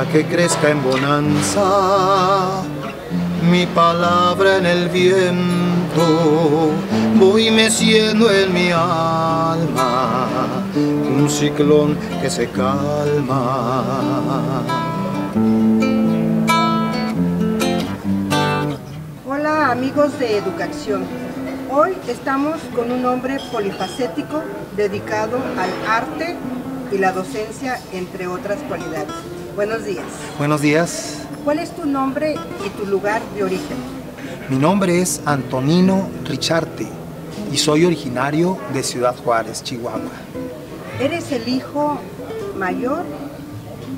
para que crezca en bonanza mi palabra en el viento. Voy meciendo en mi alma un ciclón que se calma. Hola amigos de Educación. Hoy estamos con un hombre polifacético dedicado al arte y la docencia, entre otras cualidades. Buenos días. Buenos días. ¿Cuál es tu nombre y tu lugar de origen? Mi nombre es Antonino Richarte y soy originario de Ciudad Juárez, Chihuahua. ¿Eres el hijo mayor,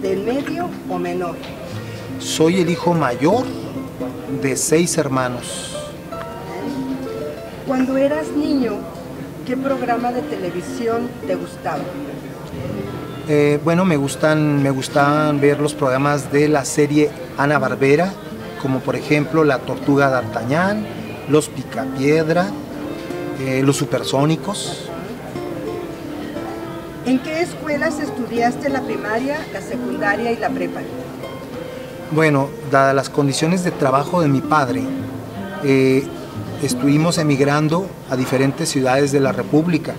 del medio o menor? Soy el hijo mayor de 6 hermanos. Cuando eras niño, ¿qué programa de televisión te gustaba? Bueno, me gustaban ver los programas de la serie Hanna-Barbera, como por ejemplo La Tortuga D'Artagnan, Los Picapiedra, Los Supersónicos. ¿En qué escuelas estudiaste la primaria, la secundaria y la prepa? Bueno, dadas las condiciones de trabajo de mi padre, estuvimos emigrando a diferentes ciudades de la República.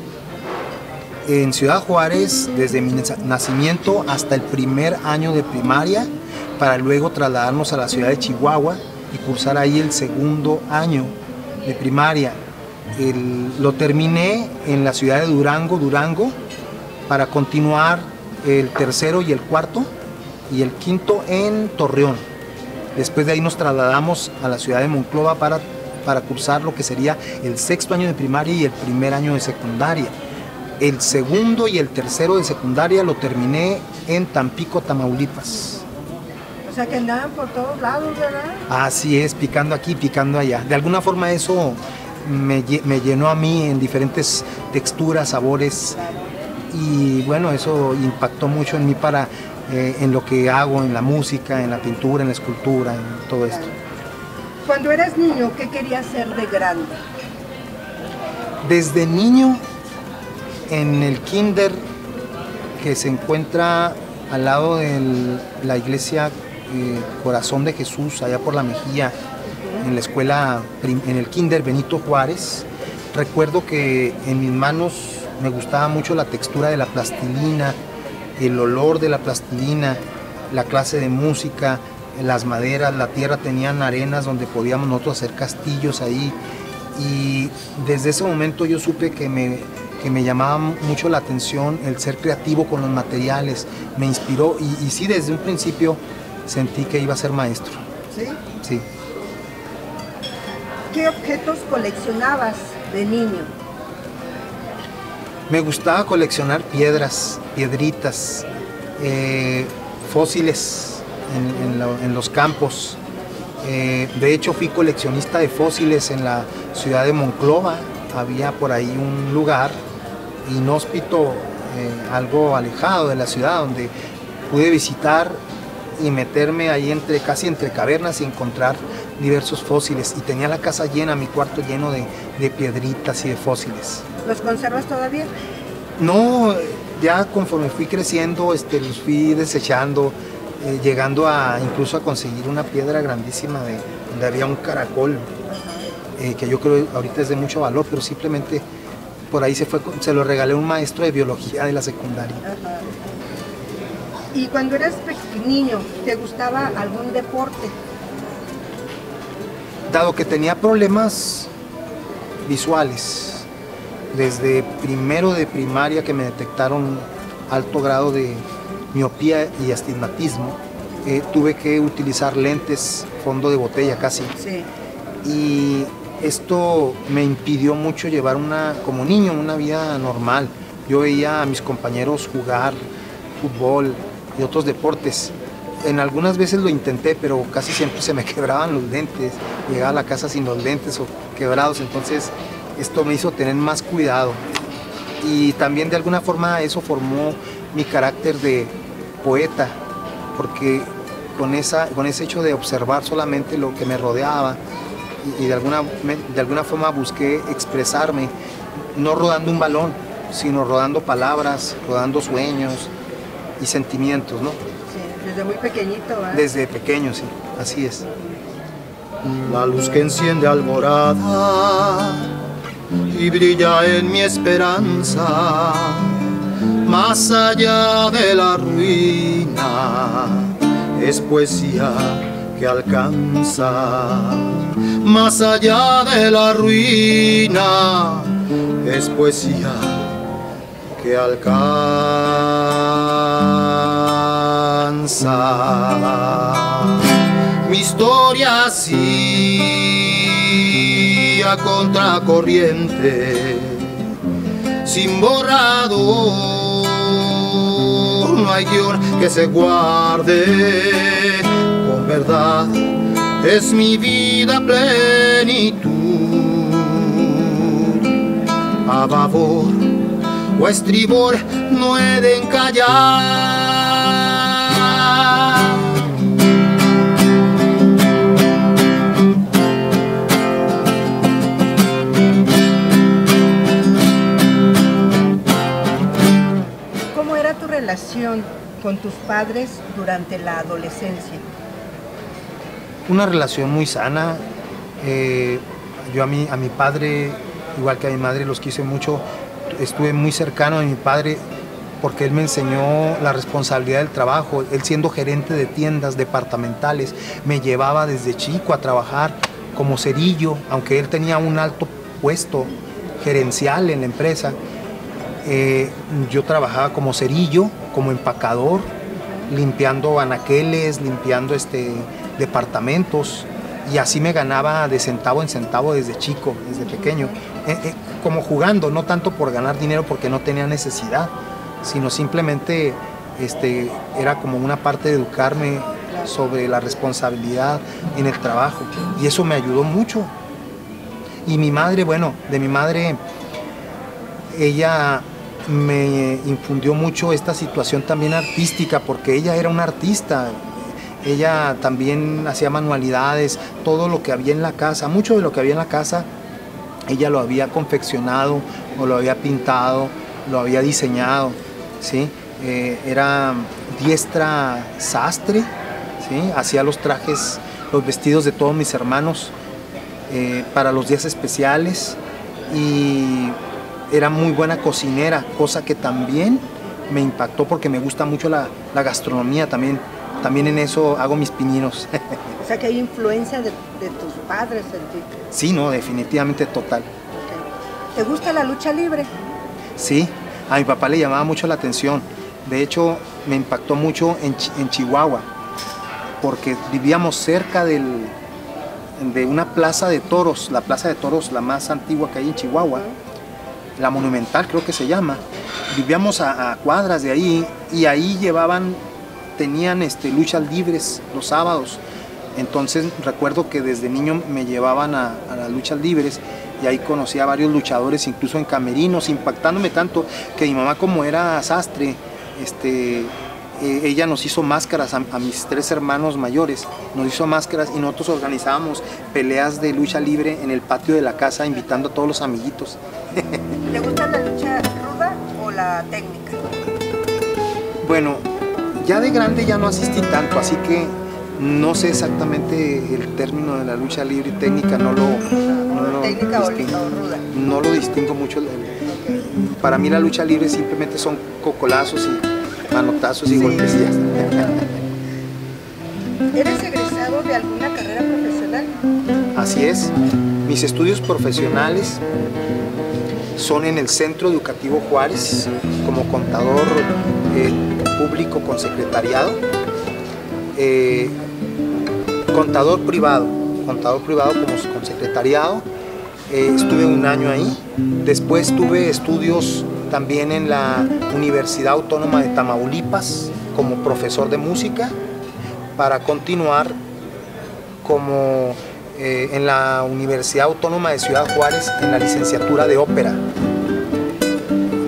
En Ciudad Juárez, desde mi nacimiento hasta el primer año de primaria, para luego trasladarnos a la ciudad de Chihuahua y cursar ahí el segundo año de primaria. Lo terminé en la ciudad de Durango, para continuar el tercero y el cuarto y el quinto en Torreón. Después de ahí nos trasladamos a la ciudad de Monclova para cursar lo que sería el sexto año de primaria y el primer año de secundaria. El segundo y el tercero de secundaria lo terminé en Tampico, Tamaulipas. O sea que andaban por todos lados, ¿verdad? Así es, picando aquí, picando allá. De alguna forma eso me llenó a mí en diferentes texturas, sabores. Y bueno, eso impactó mucho en mí en lo que hago, en la música, en la pintura, en la escultura, en todo esto. Cuando eras niño, ¿qué querías ser de grande? Desde niño, en el kinder que se encuentra al lado de la iglesia Corazón de Jesús, allá por La Mejía, en la escuela, en el kinder Benito Juárez, recuerdo que en mis manos me gustaba mucho la textura de la plastilina, el olor de la plastilina, la clase de música, las maderas, la tierra, tenían arenas donde podíamos nosotros hacer castillos ahí, y desde ese momento yo supe que me llamaba mucho la atención el ser creativo con los materiales, me inspiró y sí, desde un principio sentí que iba a ser maestro. ¿Sí? Sí. ¿Qué objetos coleccionabas de niño? Me gustaba coleccionar piedritas, fósiles en los campos. De hecho, fui coleccionista de fósiles en la ciudad de Monclova. Había por ahí un lugar inhóspito, algo alejado de la ciudad, donde pude visitar y meterme ahí casi entre cavernas y encontrar diversos fósiles. Y tenía la casa llena, mi cuarto lleno de piedritas y de fósiles. ¿Los conservas todavía? No, ya conforme fui creciendo, los fui desechando, llegando incluso a conseguir una piedra grandísima donde había un caracol, que yo creo ahorita es de mucho valor, pero simplemente por ahí se lo regalé a un maestro de biología de la secundaria. Ajá. ¿Y cuando eras niño, te gustaba algún deporte? Dado que tenía problemas visuales, desde primero de primaria que me detectaron alto grado de miopía y astigmatismo, tuve que utilizar lentes fondo de botella casi. Sí. Y esto me impidió mucho llevar como niño una vida normal. Yo veía a mis compañeros jugar fútbol y otros deportes. En algunas veces lo intenté, pero casi siempre se me quebraban los lentes. Llegaba a la casa sin los lentes o quebrados, entonces esto me hizo tener más cuidado. Y también de alguna forma eso formó mi carácter de poeta, porque con ese hecho de observar solamente lo que me rodeaba y de alguna forma busqué expresarme, no rodando un balón, sino rodando palabras, rodando sueños y sentimientos, ¿no? Sí, Desde muy pequeñito, ¿eh? Desde pequeño, sí, así es. La luz que enciende alborada y brilla en mi esperanza, más allá de la ruina, es poesía que alcanza. Más allá de la ruina, es poesía que alcanza. Mi historia sí a contracorriente, sin borrador, no hay guión que se guarde. Con verdad es mi vida plenitud, a babor o a estribor no he de encallar. ¿Cómo era tu relación con tus padres durante la adolescencia? Una relación muy sana. Yo a mi padre, igual que a mi madre, los quise mucho. Estuve muy cercano de mi padre porque él me enseñó la responsabilidad del trabajo. Él, siendo gerente de tiendas departamentales, me llevaba desde chico a trabajar como cerillo, aunque él tenía un alto puesto gerencial en la empresa. Yo trabajaba como cerillo, como empacador, limpiando anaqueles, limpiando departamentos, y así me ganaba de centavo en centavo desde chico, desde pequeño, como jugando, no tanto por ganar dinero porque no tenía necesidad, sino simplemente era como una parte de educarme sobre la responsabilidad en el trabajo, y eso me ayudó mucho. Y mi madre, bueno, de mi madre, ella me infundió mucho esta situación también artística, porque ella era una artista. Ella también hacía manualidades, todo lo que había en la casa, mucho de lo que había en la casa, ella lo había confeccionado, o lo había pintado, lo había diseñado, ¿sí? Era diestra sastre, ¿sí? Hacía los trajes, los vestidos de todos mis hermanos para los días especiales, y era muy buena cocinera, cosa que también me impactó porque me gusta mucho la gastronomía también. También en eso hago mis pininos. O sea que hay influencia de tus padres en ti. Sí, no, definitivamente total. Okay. ¿Te gusta la lucha libre? Sí, a mi papá le llamaba mucho la atención. De hecho, me impactó mucho en Chihuahua, porque vivíamos cerca de una plaza de toros, la plaza de toros la más antigua que hay en Chihuahua, la Monumental creo que se llama. Vivíamos a cuadras de ahí, y ahí tenían luchas libres los sábados. Entonces recuerdo que desde niño me llevaban a las luchas libres, y ahí conocí a varios luchadores, incluso en camerinos, impactándome tanto que mi mamá, como era sastre, ella nos hizo máscaras a mis 3 hermanos mayores, nos hizo máscaras, y nosotros organizábamos peleas de lucha libre en el patio de la casa, invitando a todos los amiguitos. ¿Te gusta la lucha ruda o la técnica? Bueno, ya de grande ya no asistí tanto, así que no sé exactamente el término de la lucha libre y técnica, técnica o ruda. No lo distingo mucho. Para mí la lucha libre simplemente son cocolazos y manotazos y golpecillas. ¿Eres egresado de alguna carrera profesional? Así es. Mis estudios profesionales son en el Centro Educativo Juárez, como contador público con secretariado, contador privado con secretariado. Estuve un año ahí. Después tuve estudios también en la Universidad Autónoma de Tamaulipas como profesor de música, para continuar como en la Universidad Autónoma de Ciudad Juárez en la licenciatura de ópera.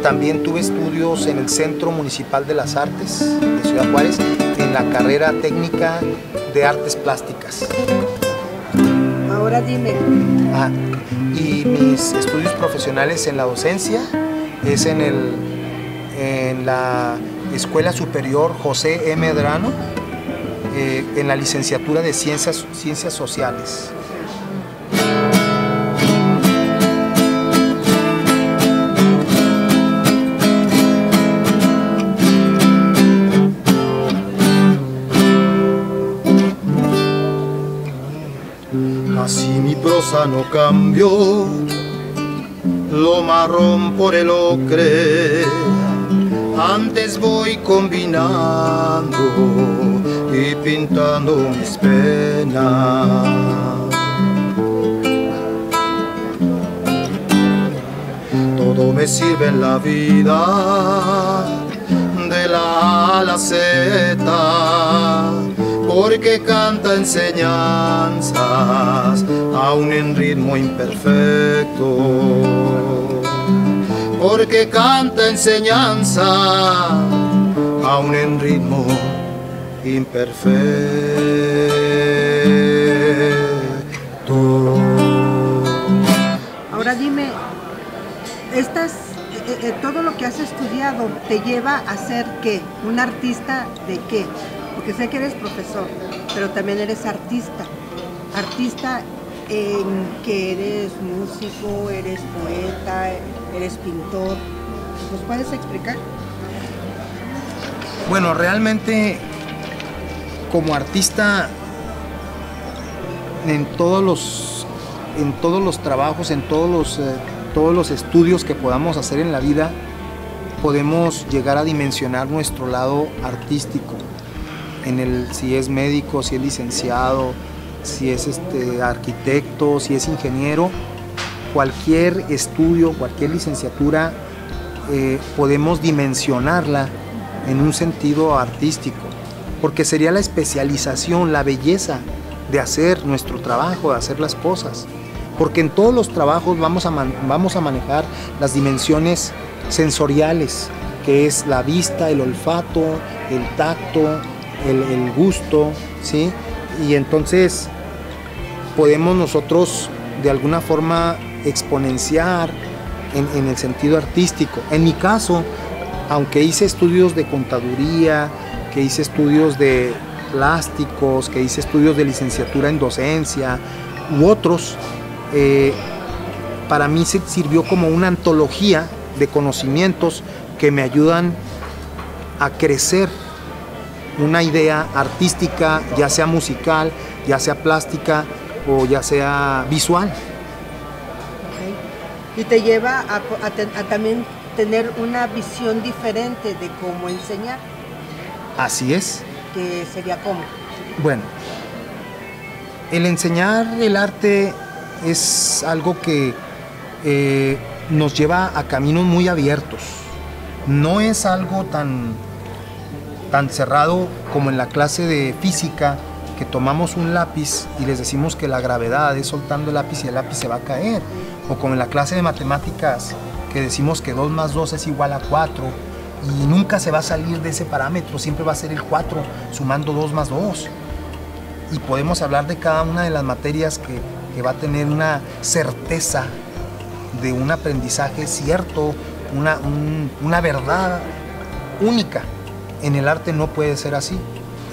También tuve estudios en el Centro Municipal de las Artes de Ciudad Juárez en la carrera técnica de Artes Plásticas. Ahora dime. Y mis estudios profesionales en la docencia es en la Escuela Superior José M. Medrano, en la licenciatura de Ciencias Sociales. Así mi prosa no cambió, lo marrón por el ocre, antes voy combinando y pintando mis penas. Todo me sirve en la vida, de la A a la Z, porque canta enseñanzas, aún en ritmo imperfecto. Porque canta enseñanzas, aún en ritmo imperfecto. Ahora dime, todo lo que has estudiado te lleva a ser ¿qué? ¿Un artista de qué? Porque sé que eres profesor, pero también eres artista. Artista en que eres músico, eres poeta, eres pintor. ¿Nos puedes explicar? Bueno, realmente como artista en todos los trabajos, en todos los estudios que podamos hacer en la vida, podemos llegar a dimensionar nuestro lado artístico. Si es médico, si es licenciado, si es arquitecto, si es ingeniero, cualquier estudio, cualquier licenciatura, podemos dimensionarla en un sentido artístico, porque sería la especialización, la belleza de hacer nuestro trabajo, de hacer las cosas, porque en todos los trabajos vamos a manejar las dimensiones sensoriales, que es la vista, el olfato, el tacto, el gusto, ¿sí? Y entonces podemos nosotros de alguna forma exponenciar en el sentido artístico. En mi caso, aunque hice estudios de contaduría, que hice estudios de plásticos, que hice estudios de licenciatura en docencia u otros, para mí sirvió como una antología de conocimientos que me ayudan a crecer una idea artística, ya sea musical, ya sea plástica o ya sea visual. Okay. Y te lleva a también tener una visión diferente de cómo enseñar. Así es. ¿Que sería cómo? Bueno, el enseñar el arte es algo que nos lleva a caminos muy abiertos. No es algo tan cerrado como en la clase de física, que tomamos un lápiz y les decimos que la gravedad es soltando el lápiz y el lápiz se va a caer, o como en la clase de matemáticas que decimos que 2 más 2 es igual a 4 y nunca se va a salir de ese parámetro, siempre va a ser el 4 sumando 2 más 2. Y podemos hablar de cada una de las materias que va a tener una certeza de un aprendizaje cierto, una verdad única. En el arte no puede ser así.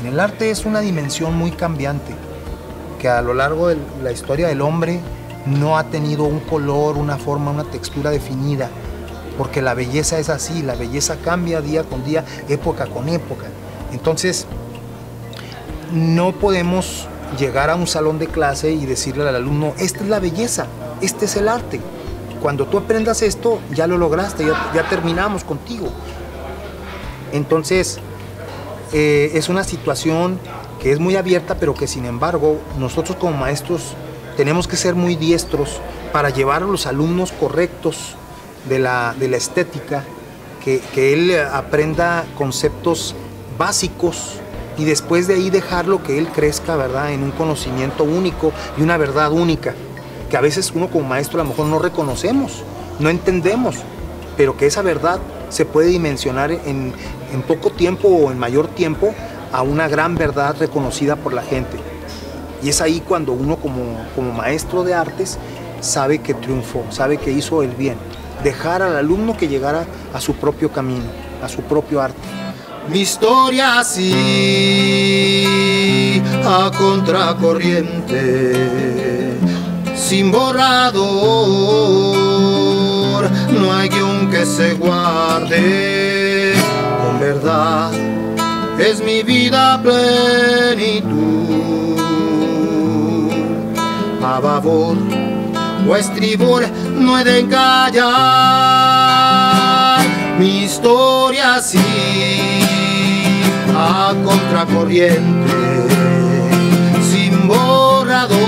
En el arte es una dimensión muy cambiante, que a lo largo de la historia del hombre no ha tenido un color, una forma, una textura definida, porque la belleza es así, la belleza cambia día con día, época con época. Entonces, no podemos llegar a un salón de clase y decirle al alumno, esta es la belleza, este es el arte. Cuando tú aprendas esto, ya lo lograste, ya terminamos contigo. Entonces, es una situación que es muy abierta, pero que sin embargo, nosotros como maestros tenemos que ser muy diestros para llevar a los alumnos correctos de la estética, que él aprenda conceptos básicos y después de ahí dejarlo que él crezca, ¿verdad?, en un conocimiento único y una verdad única, que a veces uno como maestro a lo mejor no reconocemos, no entendemos, pero que esa verdad se puede dimensionar en poco tiempo o en mayor tiempo a una gran verdad reconocida por la gente. Y es ahí cuando uno como maestro de artes sabe que triunfó, sabe que hizo el bien. Dejar al alumno que llegara a su propio camino, a su propio arte. mi historia así a contracorriente, sin borrador, no hay guión que se guarde. Con verdad es mi vida plenitud, a babor o estribor no he de encallar mi historia así a contracorriente, sin borrador,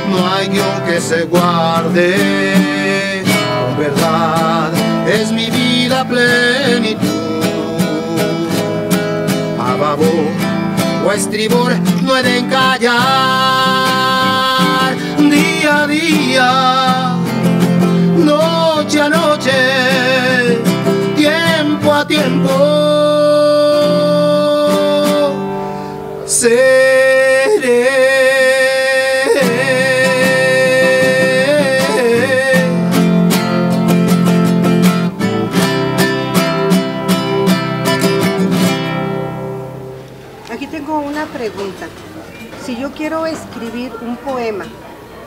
no hay guión que se guarde. Con verdad es mi vida plenitud, a babor o estribor no he de encallar. Día a día, noche a noche, tiempo a tiempo, seré. Aquí tengo una pregunta. Si yo quiero escribir un poema,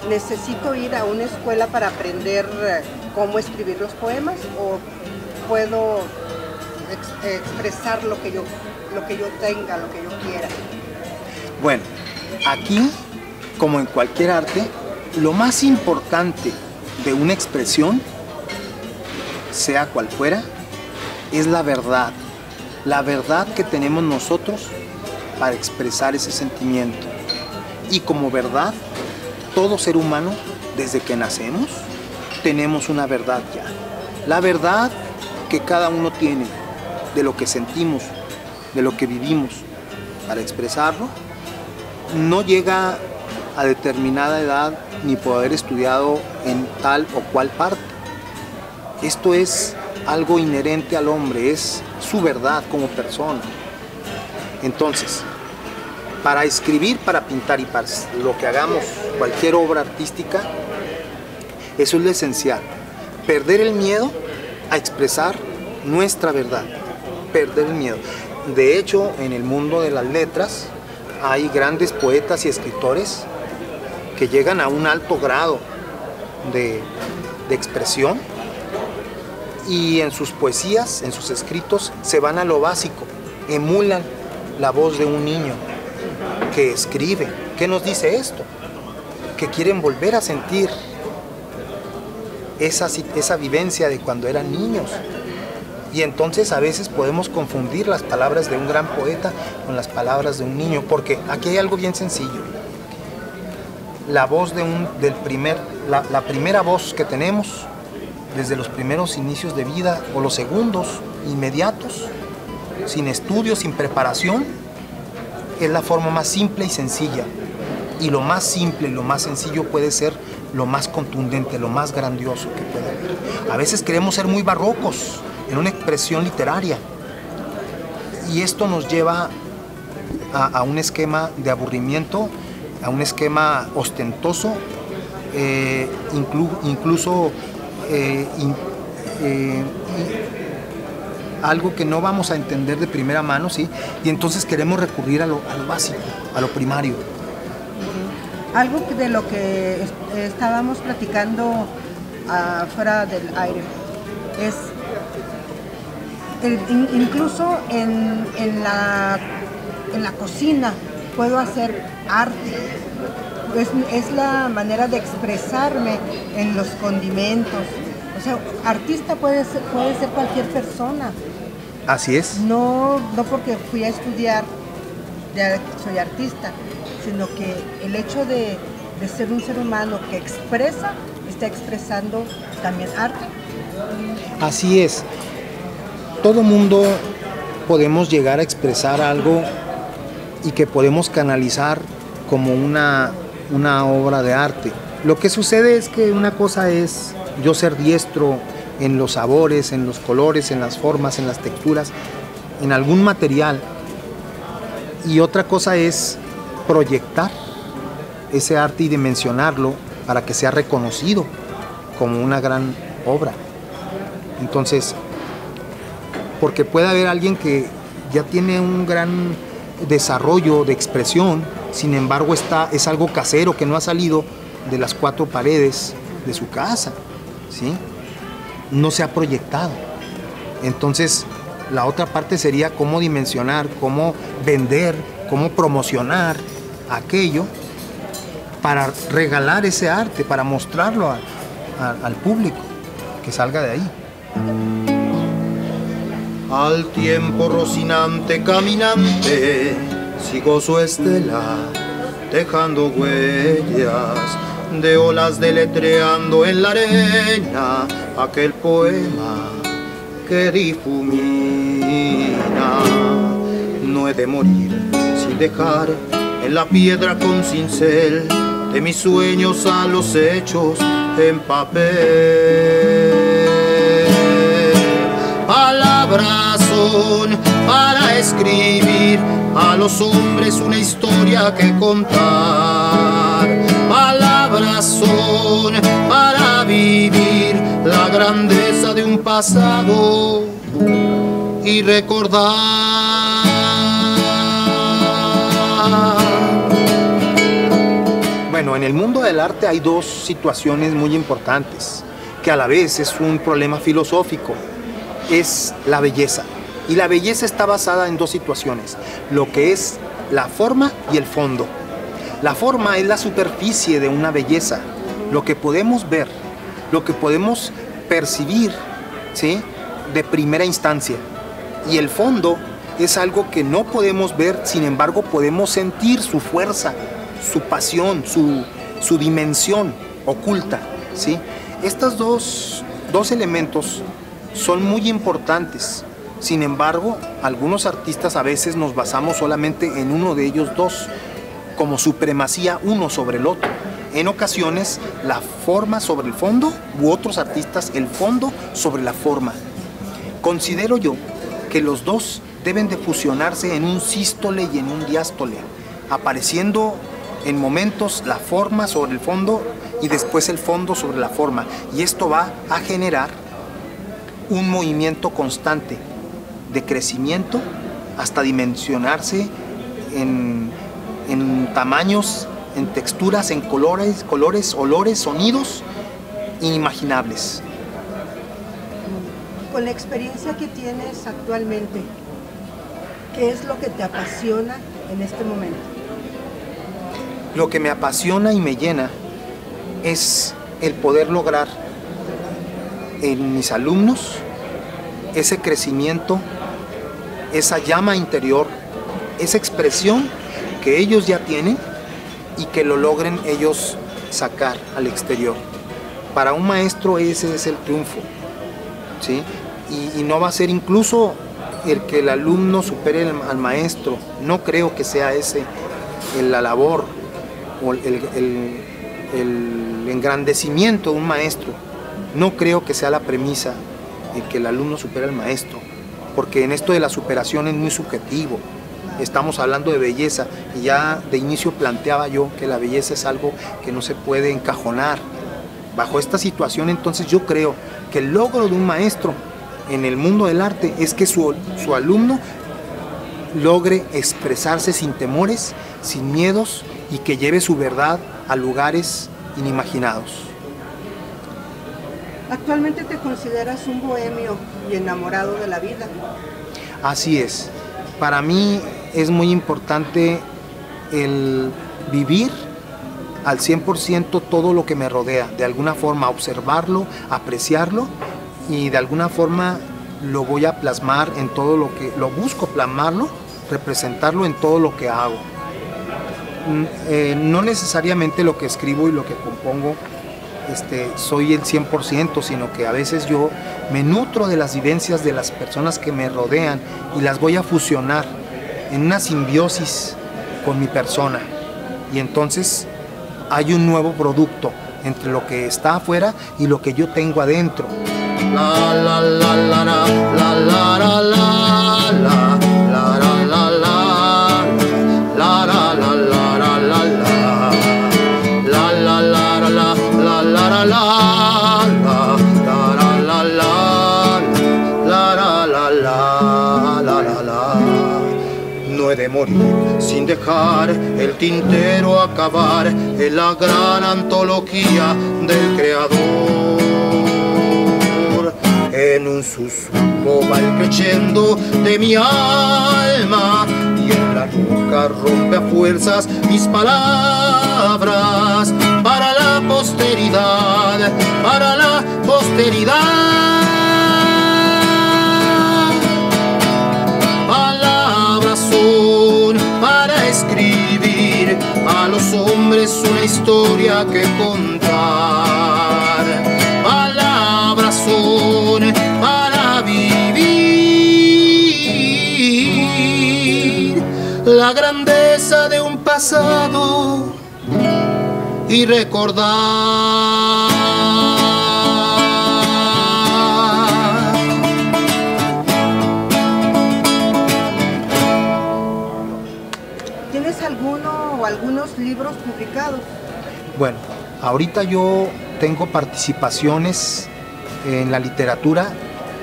¿necesito ir a una escuela para aprender cómo escribir los poemas o puedo expresar lo que yo tenga, lo que yo quiera? Bueno, aquí, como en cualquier arte, lo más importante de una expresión, sea cual fuera, es la verdad que tenemos nosotros para expresar ese sentimiento. Y como verdad, todo ser humano, desde que nacemos, tenemos una verdad ya. La verdad que cada uno tiene de lo que sentimos, de lo que vivimos. Para expresarlo, no llega a determinada edad ni por haber estudiado en tal o cual parte. Esto es algo inherente al hombre, es su verdad como persona. Entonces, para escribir, para pintar y para lo que hagamos, cualquier obra artística, eso es lo esencial. Perder el miedo a expresar nuestra verdad. Perder el miedo. De hecho, en el mundo de las letras hay grandes poetas y escritores que llegan a un alto grado de expresión y en sus poesías, en sus escritos, se van a lo básico, emulan la voz de un niño que escribe. ¿Qué nos dice esto? Que quieren volver a sentir esa vivencia de cuando eran niños. Y entonces a veces podemos confundir las palabras de un gran poeta con las palabras de un niño, porque aquí hay algo bien sencillo. La voz la primera voz que tenemos desde los primeros inicios de vida o los segundos inmediatos, sin estudio, sin preparación, es la forma más simple y sencilla. Y lo más simple y lo más sencillo puede ser lo más contundente, lo más grandioso que puede haber. A veces queremos ser muy barrocos en una expresión literaria y esto nos lleva a un esquema de aburrimiento, a un esquema ostentoso, incluso algo que no vamos a entender de primera mano, ¿sí? Y entonces queremos recurrir a lo básico, a lo primario. Algo de lo que estábamos platicando fuera del aire es incluso en la cocina puedo hacer arte. Es la manera de expresarme en los condimentos. O sea, artista puede ser cualquier persona. Así es. No porque fui a estudiar, ya soy artista, sino que el hecho de ser un ser humano que expresa, está expresando también arte. Así es. Todo mundo podemos llegar a expresar algo y que podemos canalizar como una obra de arte. Lo que sucede es que una cosa es yo ser diestro en los sabores, en los colores, en las formas, en las texturas, en algún material. Y otra cosa es proyectar ese arte y dimensionarlo para que sea reconocido como una gran obra. Entonces, porque puede haber alguien que ya tiene un gran desarrollo de expresión, sin embargo es algo casero que no ha salido de las cuatro paredes de su casa, ¿sí? No se ha proyectado. Entonces, la otra parte sería cómo dimensionar, cómo vender, cómo promocionar aquello para regalar ese arte, para mostrarlo al público, que salga de ahí. Al tiempo rocinante caminante, sigo su estela, dejando huellas de olas deletreando en la arena aquel poema que difumina. No he de morir sin dejar en la piedra con cincel de mis sueños a los hechos en papel. Palabras son para escribir a los hombres una historia que contar. Palabras son para vivir la grandeza de un pasado y recordar. Bueno, en el mundo del arte hay dos situaciones muy importantes, que a la vez es un problema filosófico. Es la belleza. Y la belleza está basada en dos situaciones, lo que es la forma y el fondo. La forma es la superficie de una belleza, lo que podemos ver, lo que podemos percibir, ¿sí?, de primera instancia. Y el fondo es algo que no podemos ver, sin embargo podemos sentir su fuerza, su pasión, su dimensión oculta, ¿sí? Estos dos elementos son muy importantes. Sin embargo, algunos artistas a veces nos basamos solamente en uno de ellos dos, como supremacía uno sobre el otro. En ocasiones, la forma sobre el fondo, u otros artistas, el fondo sobre la forma. Considero yo que los dos deben de fusionarse en un sístole y en un diástole, apareciendo en momentos la forma sobre el fondo y después el fondo sobre la forma. Y esto va a generar un movimiento constante de crecimiento hasta dimensionarse en tamaños, en texturas, en colores, olores, sonidos inimaginables. Con la experiencia que tienes actualmente, ¿qué es lo que te apasiona en este momento? Lo que me apasiona y me llena es el poder lograr en mis alumnos ese crecimiento, esa llama interior, esa expresión que ellos ya tienen y que lo logren ellos sacar al exterior. Para un maestro ese es el triunfo, ¿sí? Y no va a ser incluso el que el alumno supere al maestro. No creo que sea ese la labor o el engrandecimiento de un maestro. No creo que sea la premisa el que el alumno supere al maestro, porque en esto de la superación es muy subjetivo. Estamos hablando de belleza y ya de inicio planteaba yo que la belleza es algo que no se puede encajonar. Bajo esta situación, entonces, yo creo que el logro de un maestro en el mundo del arte es que su alumno logre expresarse sin temores, sin miedos, y que lleve su verdad a lugares inimaginados. Actualmente te consideras un bohemio y enamorado de la vida. Así es. Para mí es muy importante el vivir al 100% todo lo que me rodea, de alguna forma observarlo, apreciarlo, y de alguna forma lo voy a plasmar en todo lo que, lo busco plasmarlo, representarlo en todo lo que hago. No necesariamente lo que escribo y lo que compongo soy el 100%, sino que a veces yo me nutro de las vivencias de las personas que me rodean y las voy a fusionar en una simbiosis con mi persona. Y entonces hay un nuevo producto entre lo que está afuera y lo que yo tengo adentro. La la la la la la la la la la la la la la la he de morir sin dejar el tintero acabar en la gran antología del Creador. En un susurro va el crescendo de mi alma y en la nuca rompe a fuerzas mis palabras para la posteridad, para la posteridad. Palabras son para escribir a los hombres una historia que contar. Palabras son para vivir la grandeza de un pasado y recordar. ¿Tienes alguno o algunos libros publicados? Bueno, ahorita yo tengo participaciones en la literatura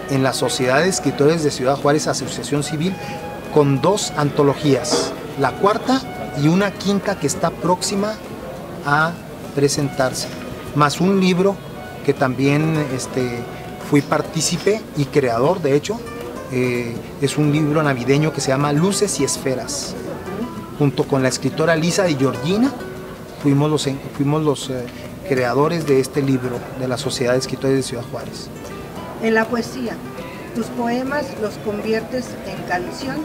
en la Sociedad de Escritores de Ciudad Juárez, Asociación Civil, con 2 antologías, la 4ª y una 5ª que está próxima a presentarse, más un libro que también fui partícipe y creador, de hecho, es un libro navideño que se llama Luces y Esferas, junto con la escritora Lisa Di Giorgina, fuimos los creadores de este libro de la Sociedad de Escritores de Ciudad Juárez. En la poesía, ¿tus poemas los conviertes en canción?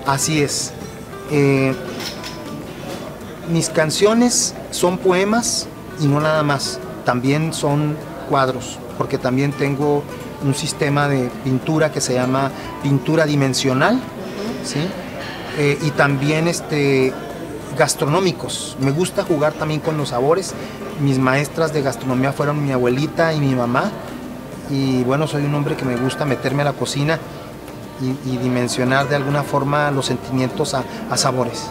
Así es. Mis canciones son poemas y no nada más, también son cuadros, porque también tengo un sistema de pintura que se llama pintura dimensional, ¿sí? Y también gastronómicos. Me gusta jugar también con los sabores. Mis maestras de gastronomía fueron mi abuelita y mi mamá, y bueno, soy un hombre que me gusta meterme a la cocina y dimensionar de alguna forma los sentimientos a sabores.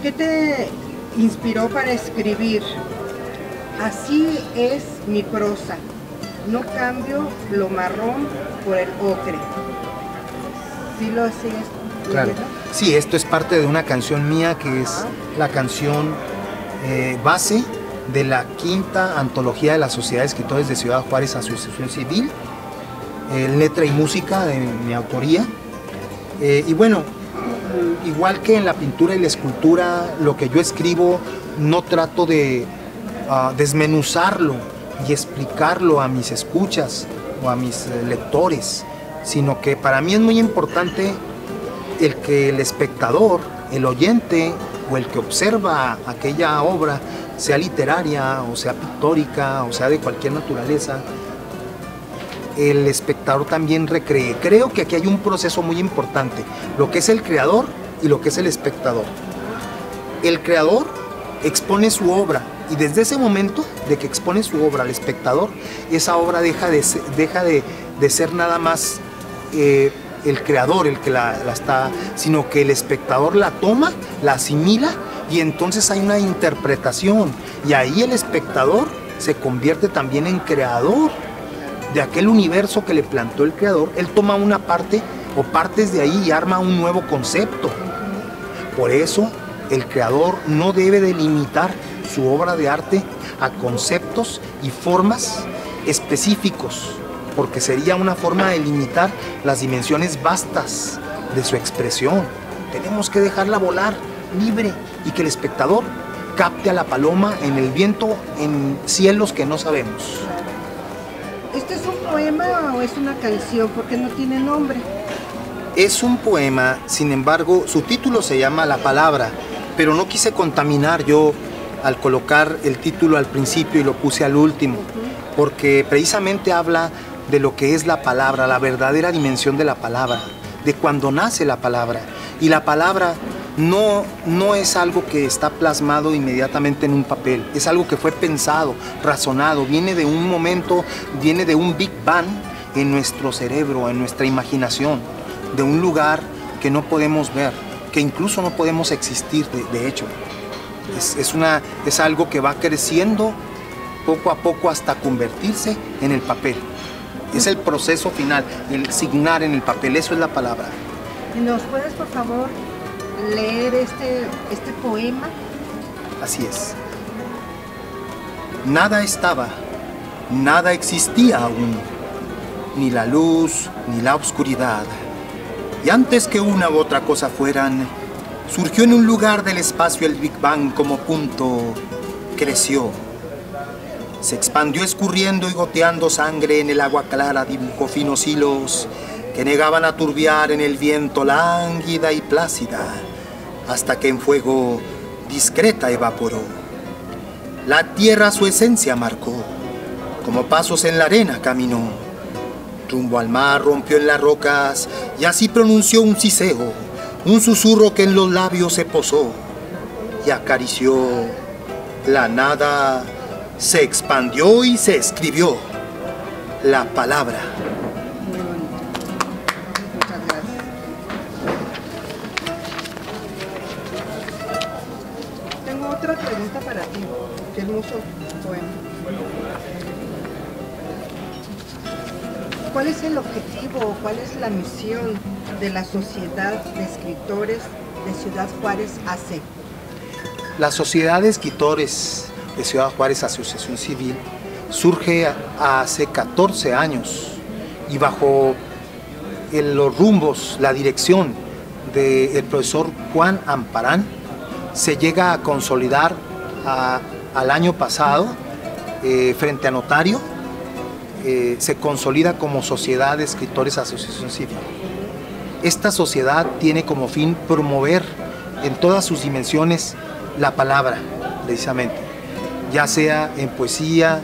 ¿Qué te inspiró para escribir? Así es mi prosa, no cambio lo marrón por el ocre. ¿Sí lo sigues? Claro. Sí, esto es parte de una canción mía que es la canción base de la 5ª antología de la Sociedad de Escritores de Ciudad Juárez, Asociación Civil, letra y música de mi autoría. Y bueno, igual que en la pintura y la escultura, lo que yo escribo no trato de desmenuzarlo y explicarlo a mis escuchas o a mis lectores, sino que para mí es muy importante el que el espectador, el oyente o el que observa aquella obra, sea literaria o sea pictórica o sea de cualquier naturaleza, el espectador también recree. Creo que aquí hay un proceso muy importante, lo que es el creador y lo que es el espectador. El creador expone su obra y desde ese momento de que expone su obra al espectador, esa obra deja de ser nada más el creador el que la está, sino que el espectador la toma, la asimila y entonces hay una interpretación y ahí el espectador se convierte también en creador de aquel universo que le plantó el creador. Él toma una parte o partes de ahí y arma un nuevo concepto. Por eso el creador no debe de limitar su obra de arte a conceptos y formas específicos, porque sería una forma de limitar las dimensiones vastas de su expresión. Tenemos que dejarla volar libre y que el espectador capte a la paloma en el viento, en cielos que no sabemos. ¿Este es un poema o es una canción? Porque no tiene nombre. Es un poema, sin embargo, su título se llama La Palabra, pero no quise contaminar yo al colocar el título al principio y lo puse al último, porque precisamente habla de lo que es la palabra, la verdadera dimensión de la palabra, de cuando nace la palabra. Y la palabra no es algo que está plasmado inmediatamente en un papel, es algo que fue pensado, razonado, viene de un momento, viene de un Big Bang en nuestro cerebro, en nuestra imaginación, de un lugar que no podemos ver, que incluso no podemos existir, de hecho. Es algo que va creciendo poco a poco hasta convertirse en el papel. Es el proceso final, el signar en el papel, eso es la palabra. ¿Nos puedes, por favor, leer este poema? Así es. Nada estaba, nada existía aún, ni la luz, ni la oscuridad. Y antes que una u otra cosa fueran, surgió en un lugar del espacio el Big Bang como punto, creció. Se expandió escurriendo y goteando sangre en el agua clara, dibujó finos hilos que negaban a turbiar en el viento lánguida y plácida, hasta que en fuego discreta evaporó. La tierra su esencia marcó, como pasos en la arena caminó. Rumbo al mar rompió en las rocas y así pronunció un siseo, un susurro que en los labios se posó y acarició. La nada se expandió y se escribió la palabra. Muy bonito. Muchas gracias. Tengo otra pregunta para ti. Qué hermoso poema. ¿Cuál es el objetivo, cuál es la misión de la Sociedad de Escritores de Ciudad Juárez AC? La Sociedad de Escritores de Ciudad Juárez, Asociación Civil, surge hace 14 años y bajo los rumbos, la dirección del profesor Juan Amparán, se llega a consolidar al año pasado frente a notario. Se consolida como Sociedad de Escritores Asociación Civil. Esta sociedad tiene como fin promover en todas sus dimensiones la palabra, precisamente, ya sea en poesía,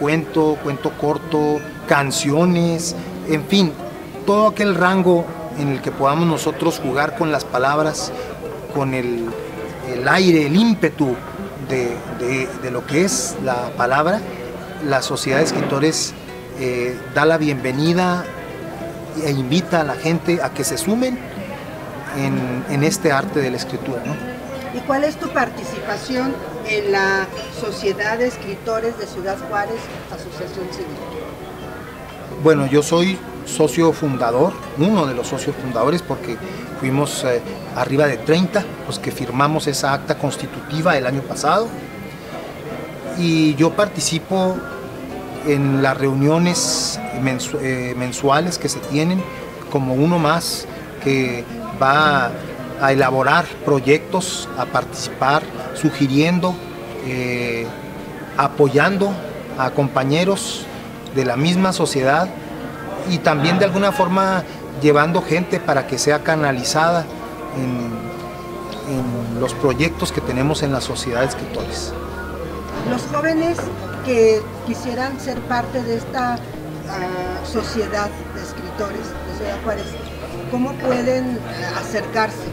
cuento corto, canciones, en fin, todo aquel rango en el que podamos nosotros jugar con las palabras, con el aire, el ímpetu de lo que es la palabra. La Sociedad de Escritores da la bienvenida e invita a la gente a que se sumen en este arte de la escritura, ¿no? ¿Y cuál es tu participación en la Sociedad de Escritores de Ciudad Juárez, Asociación Civil? Bueno, yo soy socio fundador, uno de los socios fundadores, porque fuimos arriba de 30 los que firmamos esa acta constitutiva el año pasado, y yo participo en las reuniones mensuales que se tienen, como uno más que va a elaborar proyectos, a participar, sugiriendo, apoyando a compañeros de la misma sociedad y también de alguna forma llevando gente para que sea canalizada en los proyectos que tenemos en la Sociedad de Escritores. Los jóvenes que quisieran ser parte de esta Sociedad de Escritores de Ciudad Juárez, ¿cómo pueden acercarse?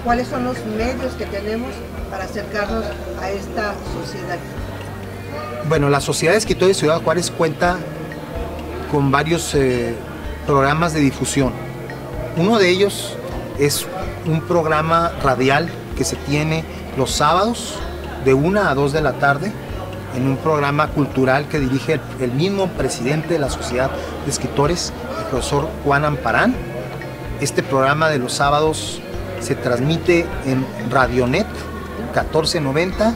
¿Cuáles son los medios que tenemos para acercarnos a esta sociedad? Bueno, la Sociedad de Escritores de Ciudad Juárez cuenta con varios programas de difusión. Uno de ellos es un programa radial que se tiene los sábados de 1 a 2 de la tarde, en un programa cultural que dirige el mismo presidente de la Sociedad de Escritores, el profesor Juan Amparán. Este programa de los sábados se transmite en Radionet 1490,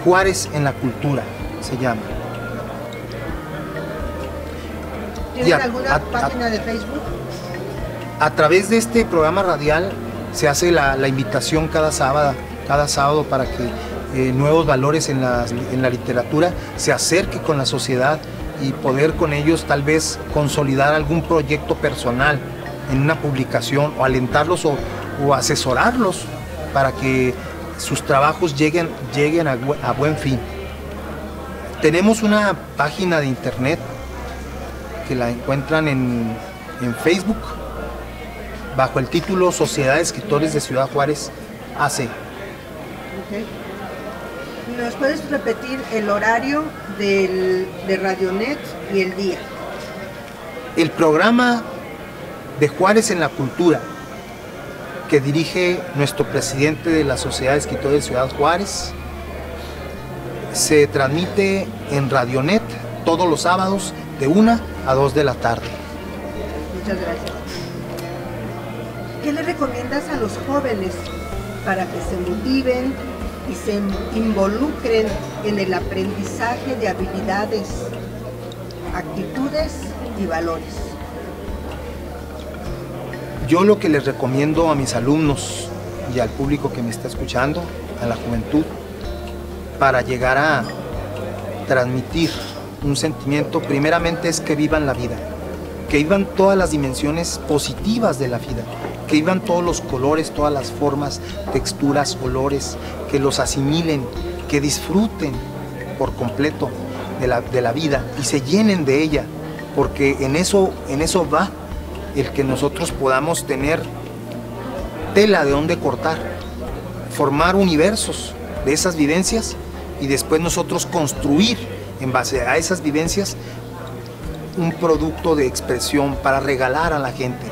Juárez en la Cultura se llama. ¿Tienen alguna página de Facebook? A través de este programa radial se hace la invitación cada sábado para que nuevos valores en la literatura se acerque con la sociedad y poder con ellos tal vez consolidar algún proyecto personal en una publicación, o alentarlos o asesorarlos para que sus trabajos lleguen a buen fin. Tenemos una página de internet que la encuentran en Facebook bajo el título Sociedad de Escritores de Ciudad Juárez AC. Okay. ¿Nos puedes repetir el horario de Radionet y el día? El programa de Juárez en la Cultura, que dirige nuestro presidente de la Sociedad de Escritores de Ciudad Juárez, se transmite en Radionet todos los sábados de 1 a 2 de la tarde. Muchas gracias. ¿Qué le recomiendas a los jóvenes para que se motiven y se involucren en el aprendizaje de habilidades, actitudes y valores? Yo lo que les recomiendo a mis alumnos y al público que me está escuchando, a la juventud, para llegar a transmitir un sentimiento, primeramente es que vivan la vida, que vivan todas las dimensiones positivas de la vida, que vivan todos los colores, todas las formas, texturas, olores, que los asimilen, que disfruten por completo de la vida y se llenen de ella, porque en eso va el que nosotros podamos tener tela de donde cortar, formar universos de esas vivencias y después nosotros construir en base a esas vivencias un producto de expresión para regalar a la gente.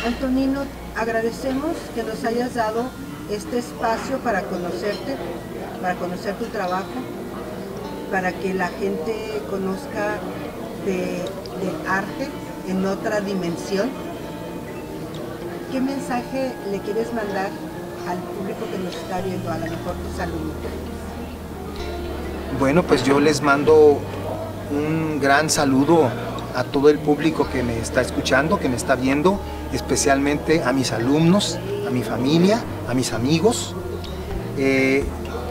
Antonino, agradecemos que nos hayas dado este espacio para conocerte, para conocer tu trabajo, para que la gente conozca del arte en otra dimensión. ¿Qué mensaje le quieres mandar al público que nos está viendo, a lo mejor tus alumnos? Bueno, pues yo les mando un gran saludo a todo el público que me está escuchando, que me está viendo, especialmente a mis alumnos, a mi familia, a mis amigos.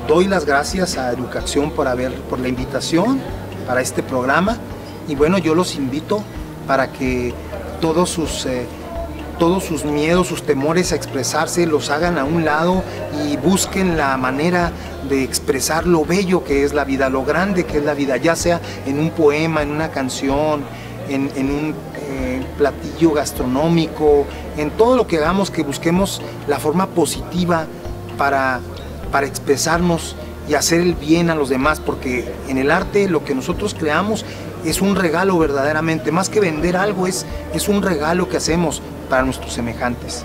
Doy las gracias a Educacción por la invitación para este programa y bueno, yo los invito para que todos sus miedos, sus temores a expresarse los hagan a un lado y busquen la manera de expresar lo bello que es la vida, lo grande que es la vida, ya sea en un poema, en una canción, en un platillo gastronómico, en todo lo que hagamos, que busquemos la forma positiva para expresarnos y hacer el bien a los demás, porque en el arte lo que nosotros creamos es un regalo verdaderamente, más que vender algo, es un regalo que hacemos para nuestros semejantes.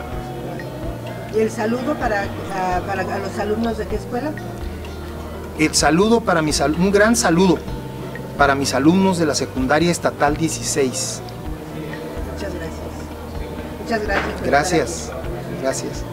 ¿Y el saludo para los alumnos de qué escuela? El saludo para un gran saludo para mis alumnos de la secundaria estatal 16. Muchas gracias. Muchas gracias. Gracias, gracias.